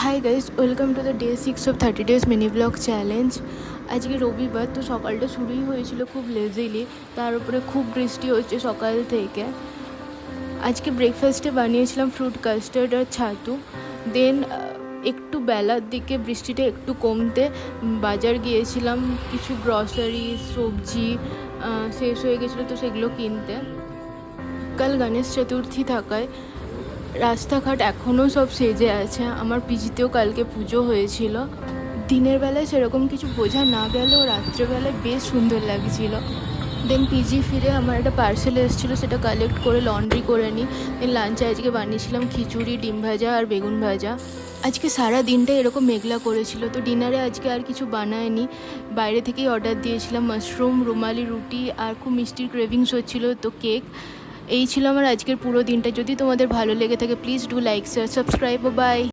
Hi guys, welcome to the day 6 of 30 days mini blog challenge. আজকে রবিবার, তো সকালটা শুরুই হয়েছিল খুব লেজিলি। তার উপরে খুব বৃষ্টি হচ্ছে সকাল থেকে। আজকে ব্রেকফাস্টে বানিয়েছিলাম ফ্রুট কাস্টার্ড আর ছাতু। দেন একটু বেলার দিকে বৃষ্টিটা একটু কমতে বাজার গিয়েছিলাম, কিছু গ্রসারি সবজি শেষ হয়ে গেছিলো, তো সেগুলো কিনতে। কাল গণেশ চতুর্থী থাকায় রাস্তাঘাট এখনও সব সেজে আছে। আমার পিজিতেও কালকে পুজো হয়েছিল। দিনের বেলায় সেরকম কিছু বোঝা না গেলেও রাত্রেবেলায় বেশ সুন্দর লাগছিল। দেন পিজি ফিরে আমার একটা পার্সেল এসেছিলো, সেটা কালেক্ট করে লন্ড্রি করে নিই। দেন লাঞ্চে আজকে বানিয়েছিলাম খিচুড়ি, ডিম ভাজা আর বেগুন ভাজা। আজকে সারা দিনটা এরকম মেঘলা করেছিল, তো ডিনারে আজকে আর কিছু বানায়নি, বাইরে থেকেই অর্ডার দিয়েছিলাম মাশরুম, রুমালি রুটি আর খুব মিষ্টির ক্রেভিংস হচ্ছিলো, তো কেক। এই ছিল আমার আজকের পুরো দিনটা। যদি তোমাদের ভালো লেগে থাকে please do like, share, subscribe. By.